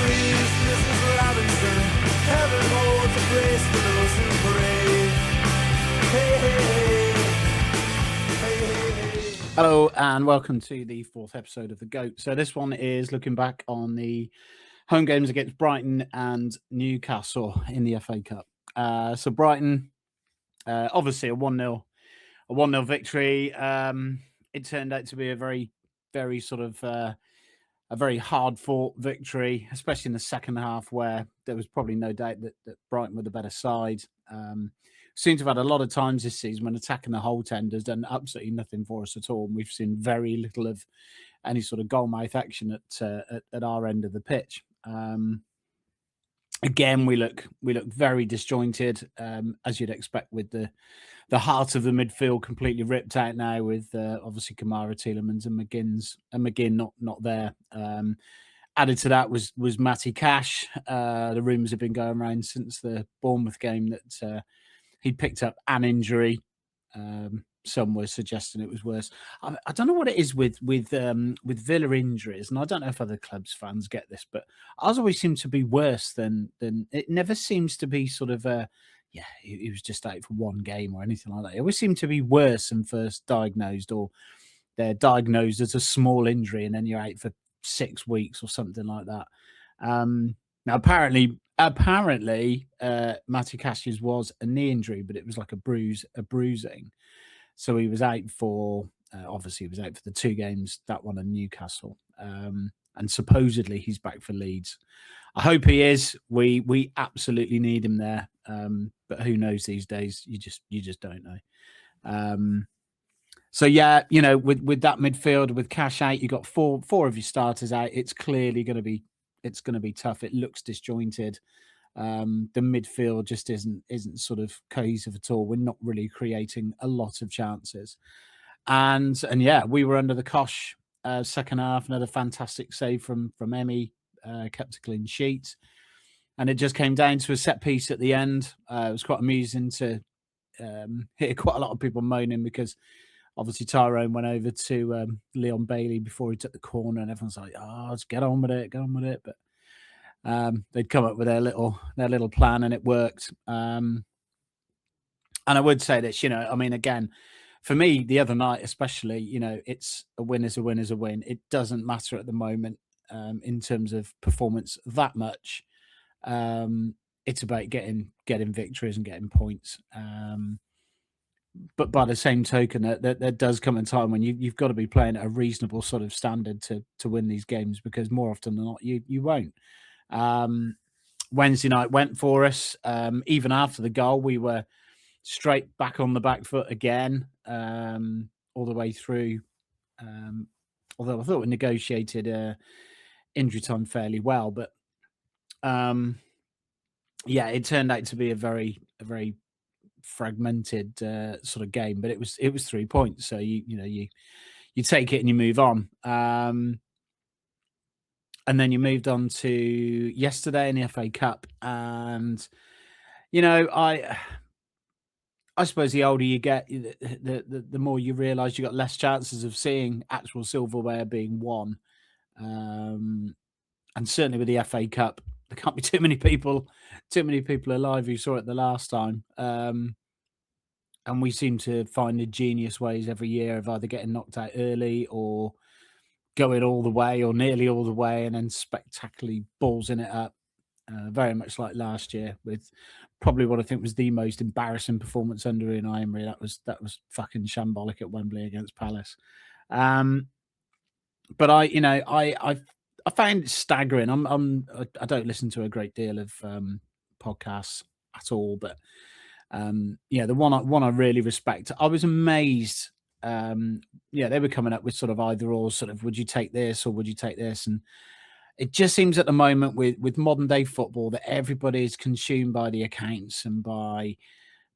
Greece, Mrs. Lavington, heaven holds a place for those who pray. Hey, hey, hey, hey, hey. Hello and welcome to the 4th episode of The GOAT. So this one is looking back on the home games against Brighton and Newcastle in the FA Cup. So Brighton, obviously a 1-0 victory. It turned out to be a very sort of a very hard-fought victory, especially in the second half, where there was probably no doubt that Brighton were the better side. Seems to have had a lot of times this season when attacking the whole end has done absolutely nothing for us at all. And we've seen very little of any sort of goal-mouth action at our end of the pitch. Again, we look very disjointed, as you'd expect, with the heart of the midfield completely ripped out now, with obviously Kamara, Tielemans, and McGinn not there. Added to that was Matty Cash. The rumours have been going around since the Bournemouth game that he picked up an injury. Some were suggesting it was worse. I don't know what it is with Villa injuries, and I don't know if other clubs fans get this, but ours always seem to be worse than it. Never seems to be sort of he was just out for one game or anything like that. It always seemed to be worse than first diagnosed, or they're diagnosed as a small injury and then you're out for 6 weeks or something like that. Now apparently, Matty Cash's was a knee injury, but it was like a bruising. So he was out for, obviously he was out for the 2 games, that one and Newcastle. And supposedly he's back for Leeds. I hope he is. We absolutely need him there. But who knows these days? You just don't know. So yeah, with that midfield, with Cash out, you got four of your starters out. It's clearly going to be tough. It looks disjointed. The midfield just isn't sort of cohesive at all. We're not really creating a lot of chances, and yeah, we were under the cosh. Second half, another fantastic save from Emmy, kept a clean sheet, and it just came down to a set piece at the end. It was quite amusing to hear quite a lot of people moaning because obviously Tyrone went over to Leon Bailey before he took the corner, and everyone's like, "Oh, let's get on with it." But they'd come up with their little plan, and it worked. And I would say this, I mean, again, for me, the other night especially, it's a win is a win is a win. It doesn't matter at the moment in terms of performance that much. It's about getting victories and getting points. But by the same token, there does come a time when you've got to be playing at a reasonable sort of standard to win these games, because more often than not, you won't. Wednesday night went for us. Even after the goal, we were straight back on the back foot again, all the way through. Although I thought we negotiated injury time fairly well, but yeah, it turned out to be a very fragmented sort of game. But it was 3 points, so you take it and you move on. And then you moved on to yesterday in the FA Cup, and I suppose the older you get, the more you realise you got less chances of seeing actual silverware being won. And certainly with the FA Cup, there can't be too many people alive who saw it the last time. And we seem to find ingenious ways every year of either getting knocked out early or going all the way or nearly all the way and then spectacularly ballsing it up. Very much like last year, with probably what I think was the most embarrassing performance under Unai Emery. That was fucking shambolic at Wembley against Palace. But I find it staggering. I don't listen to a great deal of podcasts at all, but the one I really respect. I was amazed. They were coming up with sort of either or, sort of, would you take this or would you take this? And it just seems at the moment with modern day football that everybody is consumed by the accounts and by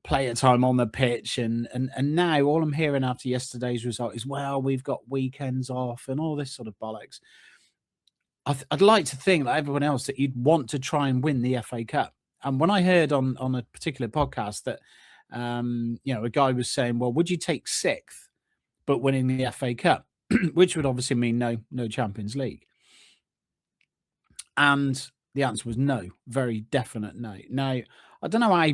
player time on the pitch. And now all I'm hearing after yesterday's result is, well, we've got weekends off and all this sort of bollocks. I'd like to think, like everyone else, that you'd want to try and win the FA Cup. And when I heard on a particular podcast that, a guy was saying, well, would you take 6th but winning the FA Cup, which would obviously mean no Champions League. And The answer was no, very definite no. Now, I don't know how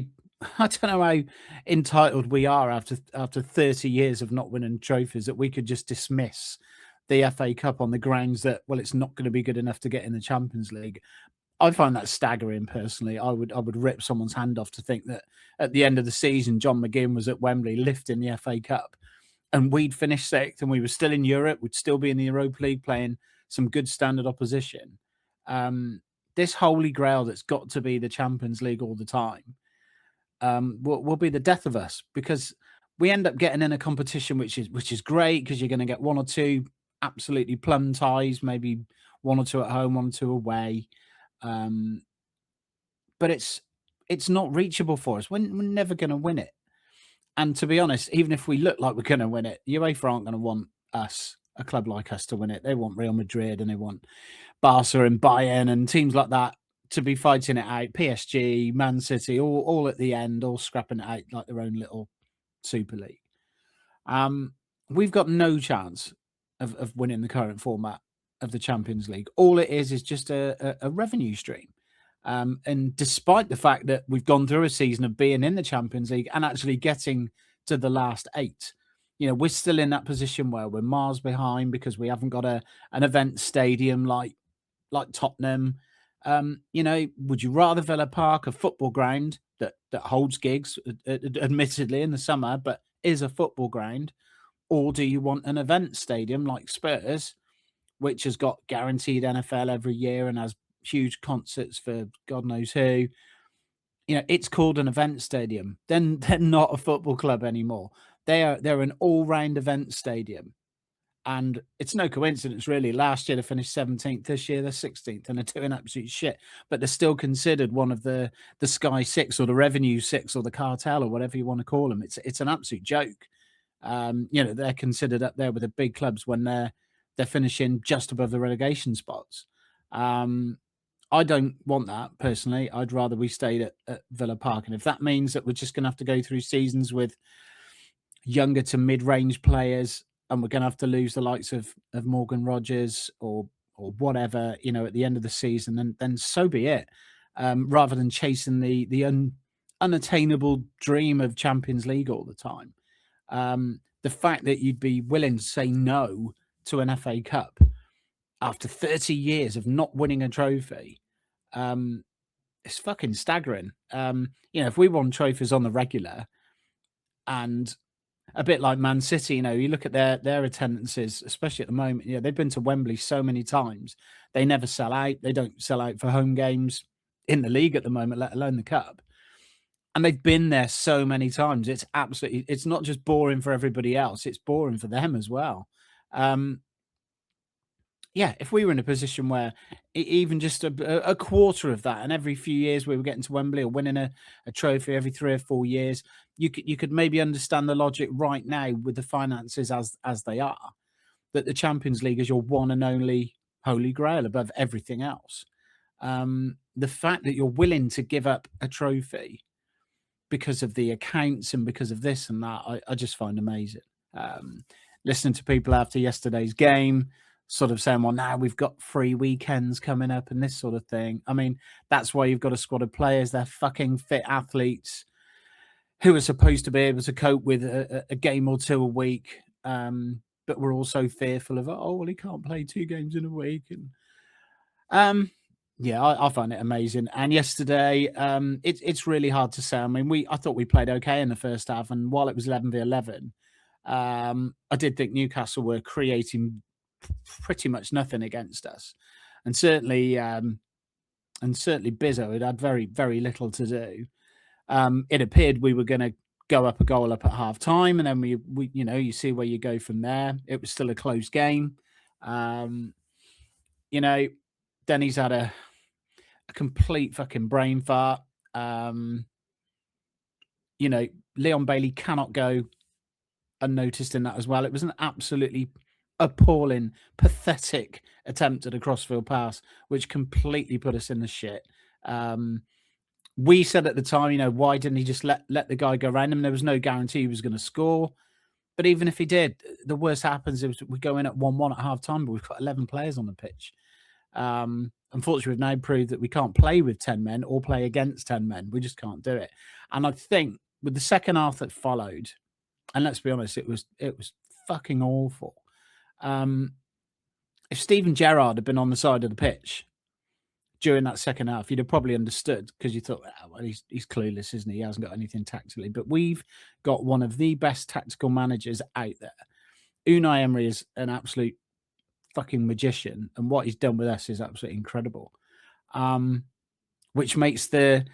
I don't know how entitled we are after 30 years of not winning trophies that we could just dismiss the FA Cup on the grounds that, well, it's not going to be good enough to get in the Champions League. I find that staggering personally. I would rip someone's hand off to think that at the end of the season, John McGinn was at Wembley lifting the FA Cup and we'd finished sixth and we were still in Europe. We'd still be in the Europa League playing some good standard opposition. This holy grail that's got to be the Champions League all the time will be the death of us, because we end up getting in a competition which is great because you're going to get one or two absolutely plum ties, maybe one or two at home, one or two away. But it's not reachable for us. We're never going to win it. And to be honest, even if we look like we're going to win it, UEFA aren't going to want us, a club like us, to win it. They want Real Madrid and they want Barca and Bayern and teams like that to be fighting it out. PSG, Man City, all at the end, all scrapping it out like their own little Super League. We've got no chance of winning the current format of the Champions League. All it is just a revenue stream. And despite the fact that we've gone through a season of being in the Champions League and actually getting to the last 8, we're still in that position where we're miles behind because we haven't got an event stadium like Tottenham. Would you rather Villa Park, a football ground that holds gigs, admittedly in the summer, but is a football ground, or do you want an event stadium like Spurs, which has got guaranteed NFL every year and has huge concerts for God knows who? It's called an event stadium. Then they're not a football club anymore. They're an all-round event stadium. And it's no coincidence, really. Last year they finished 17th. This year they're 16th, and they're doing absolute shit. But they're still considered one of the Sky Six or the Revenue Six or the Cartel or whatever you want to call them. It's an absolute joke. They're considered up there with the big clubs when they're finishing just above the relegation spots. I don't want that personally. I'd rather we stayed at Villa Park. And if that means that we're just going to have to go through seasons with younger to mid-range players, and we're going to have to lose the likes of Morgan Rogers or whatever, at the end of the season, then so be it. Rather than chasing the unattainable dream of Champions League all the time. The fact that you'd be willing to say no to an FA Cup after 30 years of not winning a trophy, it's fucking staggering. If we won trophies on the regular, and a bit like Man City, you look at their attendances, especially at the moment. They've been to Wembley so many times. They never sell out. They don't sell out for home games in the league at the moment, let alone the cup. And they've been there so many times. It's not just boring for everybody else. It's boring for them as well. If we were in a position where even just a quarter of that, and every few years we were getting to Wembley or winning a trophy every 3 or 4 years, you could maybe understand the logic right now with the finances as they are, that the Champions League is your one and only holy grail above everything else. The fact that you're willing to give up a trophy because of the accounts and because of this and that, I just find amazing. Listening to people after yesterday's game sort of saying, well, now we've got free weekends coming up and this sort of thing. I mean, that's why you've got a squad of players. They're fucking fit athletes who are supposed to be able to cope with a game or two a week. But we're also fearful of, well, he can't play 2 games in a week. And I find it amazing. And yesterday, it's really hard to say. I mean, I thought we played okay in the first half, and while it was 11v11, I did think Newcastle were creating pretty much nothing against us, and certainly Bizzo had very, very little to do. It appeared we were going to go up a goal up at half time, and then we you see where you go from there. It was still a close game. Then he's had a complete fucking brain fart. Leon Bailey cannot go unnoticed in that as well. It was an absolutely appalling, pathetic attempt at a crossfield pass, which completely put us in the shit. We said at the time, why didn't he just let the guy go around him? There was no guarantee he was going to score. But even if he did, the worst happens is we go in at 1-1 at half time, but we've got 11 players on the pitch. unfortunately, we've now proved that we can't play with 10 men or play against 10 men. We just can't do it. And I think with the second half that followed, and let's be honest, it was fucking awful. If Steven Gerrard had been on the side of the pitch during that second half, you'd have probably understood, because you thought, well, he's clueless, isn't he? He hasn't got anything tactically. But we've got one of the best tactical managers out there. Unai Emery is an absolute fucking magician, and what he's done with us is absolutely incredible. Which makes the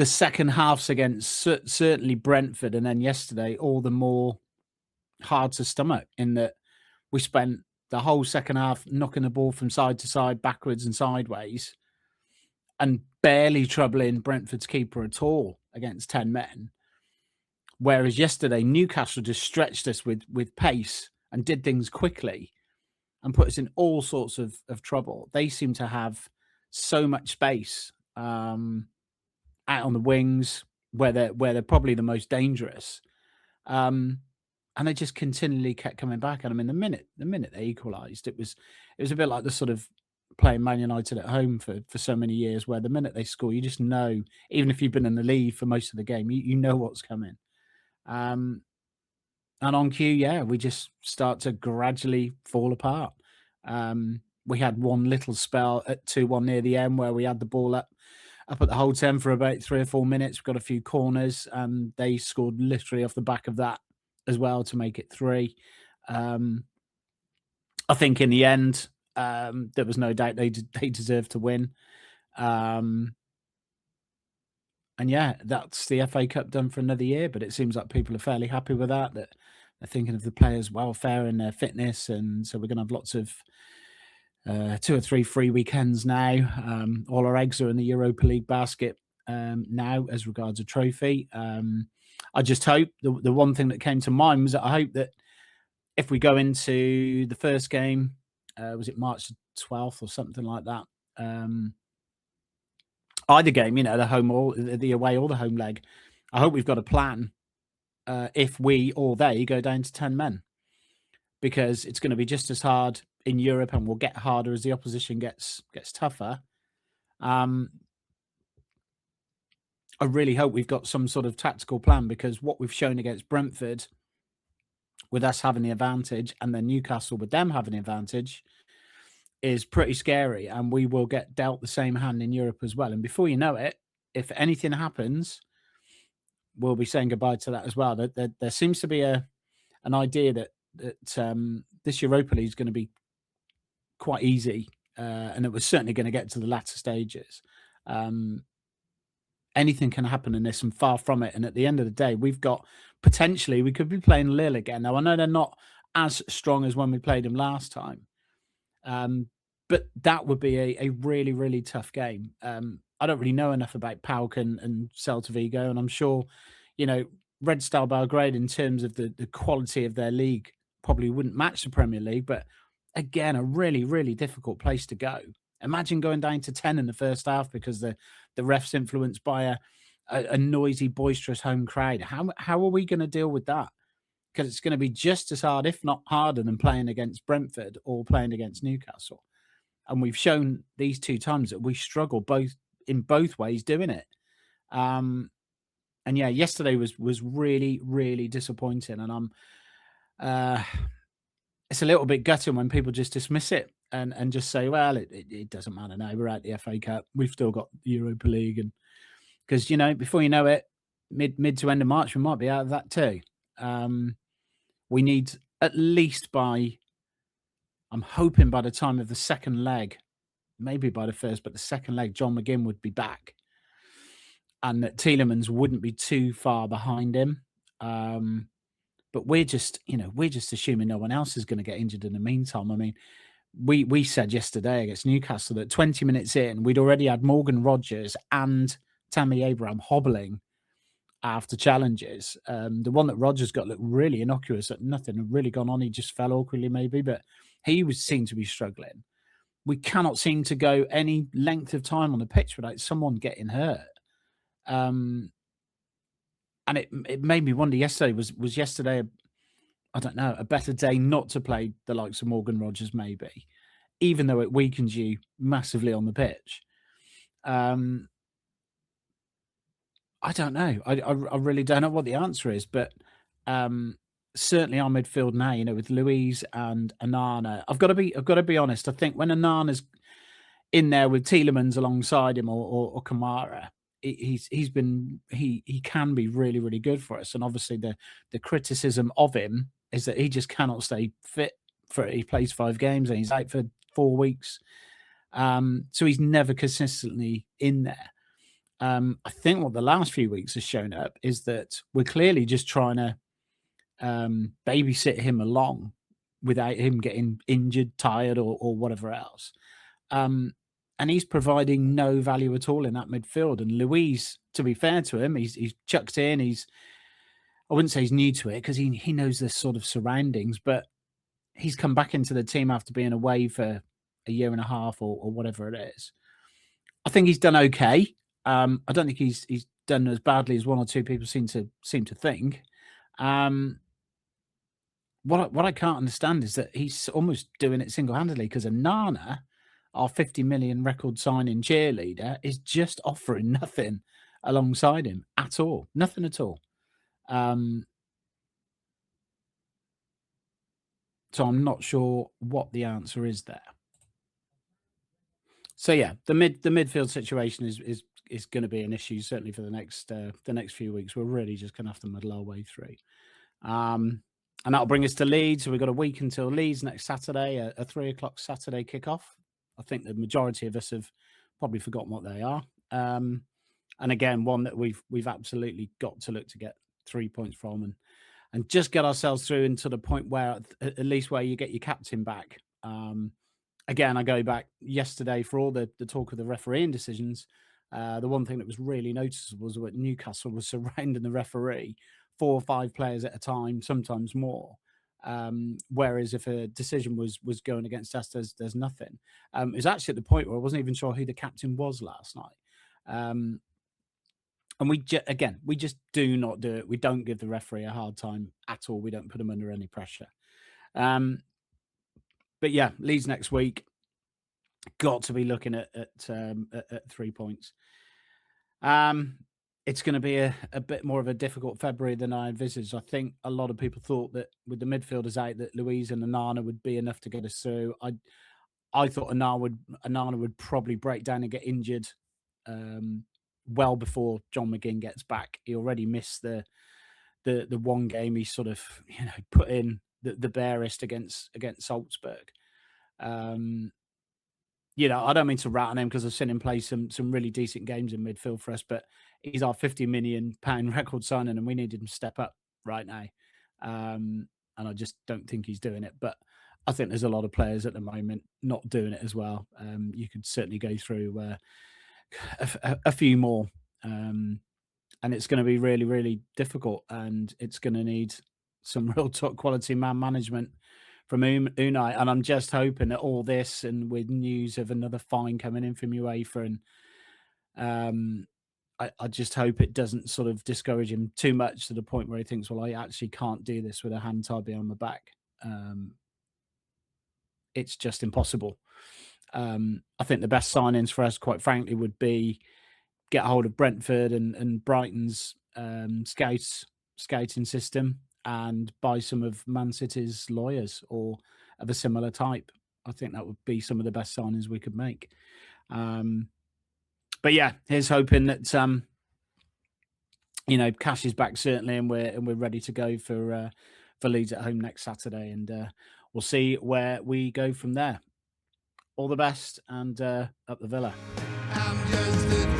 second halves against certainly Brentford and then yesterday all the more hard to stomach, in that we spent the whole second half knocking the ball from side to side, backwards and sideways, and barely troubling Brentford's keeper at all against 10 men. Whereas yesterday, Newcastle just stretched us with pace and did things quickly and put us in all sorts of trouble. They seem to have so much space out on the wings where they're probably the most dangerous. And they just continually kept coming back at them. And the minute they equalised, it was a bit like the sort of playing Man United at home for so many years, where the minute they score, you just know, even if you've been in the lead for most of the game, you know what's coming. And on cue, yeah, we just start to gradually fall apart. We had one little spell at 2-1 near the end where we had the ball up at the whole 10 for about 3 or 4 minutes. We got a few corners, and they scored literally off the back of that as well to make it 3. I think in the end, there was no doubt they deserved to win. And yeah, that's the FA Cup done for another year. But it seems like people are fairly happy with that they're thinking of the players' welfare and their fitness. And so we're going to have lots of 2 or 3 free weekends now. All our eggs are in the Europa League basket now as regards a trophy. I just hope, the one thing that came to mind was that I hope that if we go into the first game, was it March 12th or something like that? Either game, the home or the away or the home leg, I hope we've got a plan if we or they go down to 10 men, because it's going to be just as hard in Europe, and will get harder as the opposition gets tougher. I really hope we've got some sort of tactical plan, because what we've shown against Brentford, with us having the advantage, and then Newcastle with them having the advantage, is pretty scary, and we will get dealt the same hand in Europe as well. And before you know it, if anything happens, we'll be saying goodbye to that as well. There seems to be an idea that this Europa League is going to be quite easy, and it was certainly going to get to the latter stages. Anything can happen in this, and far from it. And at the end of the day, we could be playing Lille again. Now, I know they're not as strong as when we played them last time, but that would be a really, really tough game. I don't really know enough about PAOK and Celta Vigo, and I'm sure, Red Star Belgrade, in terms of the quality of their league, probably wouldn't match the Premier League. But again, a really, really difficult place to go. Imagine going down to 10 in the first half because the ref's influenced by a noisy, boisterous home crowd. How are we going to deal with that? Because it's going to be just as hard, if not harder, than playing against Brentford or playing against Newcastle. And we've shown these 2 times that we struggle in both ways doing it. And yeah, yesterday was really, really disappointing. And it's a little bit gutting when people just dismiss it and just say, well, it doesn't matter now. We're at the FA Cup. We've still got the Europa League. And because, before you know it, mid to end of March, we might be out of that too. We need at least I'm hoping by the time of the second leg, maybe by the first, but the second leg, John McGinn would be back, and that Tielemans wouldn't be too far behind him. But we're just assuming no one else is going to get injured in the meantime. I mean, we said yesterday against Newcastle that 20 minutes in, we'd already had Morgan Rogers and Tammy Abraham hobbling after challenges. The one that Rogers got looked really innocuous, that nothing had really gone on. He just fell awkwardly maybe, but he seemed to be struggling. We cannot seem to go any length of time on the pitch without someone getting hurt. And it made me wonder, yesterday, was yesterday, I don't know, a better day not to play the likes of Morgan Rogers maybe? even though it weakens you massively on the pitch. I don't know. I really don't know what the answer is, but certainly our midfield now, you know, with Luiz and Onana, I've got to be honest. I think when Onana's in there with Tielemans alongside him or Kamara, he can be really, really good for us. And obviously the criticism of him is that he just cannot stay fit he plays 5 games and he's out for 4 weeks. So he's never consistently in there. I think what the last few weeks has shown up is that we're clearly just trying to babysit him along without him getting injured, tired, or whatever else. And he's providing no value at all in that midfield. And Luiz, to be fair to him, he's chucked in. I wouldn't say he's new to it because he knows the sort of surroundings, but he's come back into the team after being away for a year and a half or whatever it is. I think he's done okay. I don't think he's done as badly as one or two people seem to think. What I can't understand is that he's almost doing it single-handedly because Onana, our 50 million record signing cheerleader, is just offering nothing alongside him at all. Nothing at all. So I'm not sure what the answer is there. So yeah, the midfield situation is going to be an issue certainly for the next few weeks. We're really just going to have to muddle our way through. And that'll bring us to Leeds. So we've got a week until Leeds next Saturday, a 3 o'clock Saturday kickoff. I think the majority of us have probably forgotten what they are. And again, one that we've absolutely got to look to get 3 points from and just get ourselves through into the point where at least where you get your captain back. Again, I go back yesterday for all the talk of the refereeing decisions. The one thing that was really noticeable was that Newcastle was surrounding the referee 4 or 5 players at a time, sometimes more. Whereas if a decision was going against us, there's nothing. It was actually at the point where I wasn't even sure who the captain was last night. And we just do not do it. We don't give the referee a hard time at all. We don't put him under any pressure. But yeah, Leeds next week. Got to be looking at 3 points. It's going to be a bit more of a difficult February than I envisaged. I think a lot of people thought that with the midfielders out, that Luiz and Onana would be enough to get us through. I thought Onana would probably break down and get injured well before John McGinn gets back. He already missed the one game he sort of put in the barest against Salzburg. I don't mean to rat on him because I've seen him play some really decent games in midfield for us, but he's our £50 million record signing and we need him to step up right now. And I just don't think he's doing it. But I think there's a lot of players at the moment not doing it as well. You could certainly go through a few more. And it's going to be really, really difficult. And it's going to need some real top quality man management from Unai. And I'm just hoping that all this, and with news of another fine coming in from UEFA, and I just hope it doesn't sort of discourage him too much to the point where he thinks, well, I actually can't do this with a hand tied behind my back. It's just impossible. I think the best signings for us, quite frankly, would be get a hold of Brentford and Brighton's scouting system and buy some of Man City's lawyers or of a similar type. I think that would be some of the best signings we could make. But yeah, here's hoping that cash is back certainly, and we're ready to go for Leeds at home next Saturday, and we'll see where we go from there. All the best, and up the Villa. I'm just a